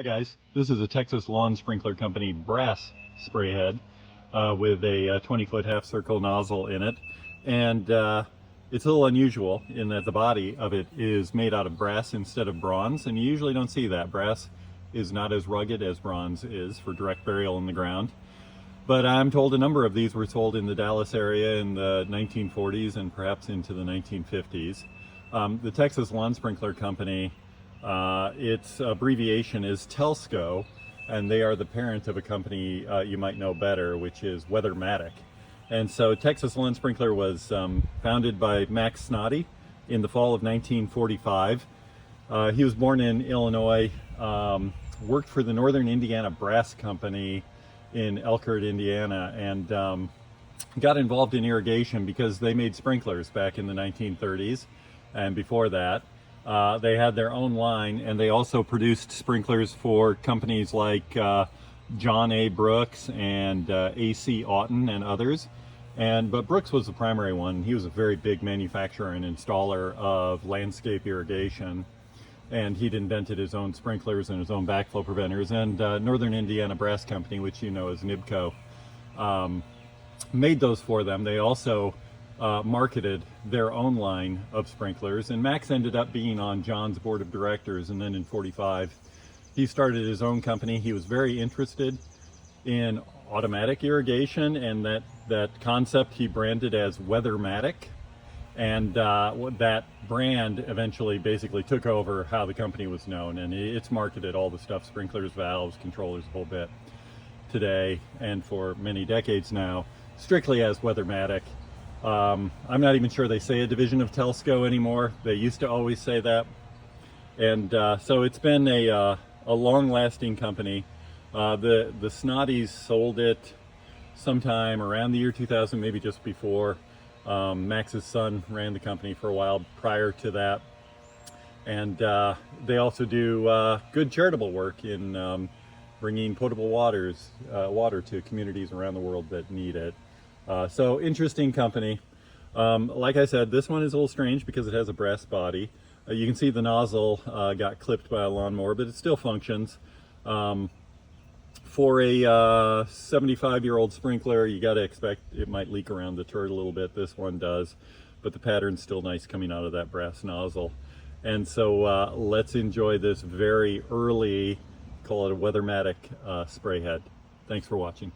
Hi guys, this is a Texas Lawn Sprinkler Company brass spray head with a 20-foot half circle nozzle in it, and it's a little unusual in that the body of it is made out of brass instead of bronze, and you usually don't see that. Brass is not as rugged as bronze is for direct burial in the ground, but I'm told a number of these were sold in the Dallas area in the 1940s and perhaps into the 1950s. The Texas Lawn Sprinkler Company, its abbreviation is TELSCO, and they are the parent of a company you might know better, which is Weathermatic. And so Texas Lawn Sprinkler was founded by Mac Snoddy in the fall of 1945. He was born in Illinois, worked for the Northern Indiana Brass Company in Elkhart, Indiana, and got involved in irrigation because they made sprinklers back in the 1930s. And before that, they had their own line, and they also produced sprinklers for companies like John A. Brooks and A.C. Auten and others. But Brooks was the primary one. He was a very big manufacturer and installer of landscape irrigation, and he'd invented his own sprinklers and his own backflow preventers. And Northern Indiana Brass Company, which you know as NIBCO, made those for them. They also marketed their own line of sprinklers, and Max ended up being on John's board of directors, and then in '45 he started his own company. He was very interested in automatic irrigation, and that concept he branded as Weathermatic, and that brand eventually basically took over how the company was known, and it's marketed all the stuff, sprinklers, valves, controllers, a whole bit today and for many decades now, strictly as Weathermatic. I'm not even sure they say a division of TELSCO anymore. They used to always say that. And so it's been a long-lasting company. The Snoddies sold it sometime around the year 2000, maybe just before. Max's son ran the company for a while prior to that. And they also do good charitable work in bringing potable water to communities around the world that need it. So interesting company. Like I said, this one is a little strange because it has a brass body. You can see the nozzle got clipped by a lawnmower, but it still functions. For a 75-year-old sprinkler, you got to expect it might leak around the turret a little bit. This one does, but the pattern's still nice coming out of that brass nozzle. And so let's enjoy this very early, call it a Weathermatic spray head. Thanks for watching.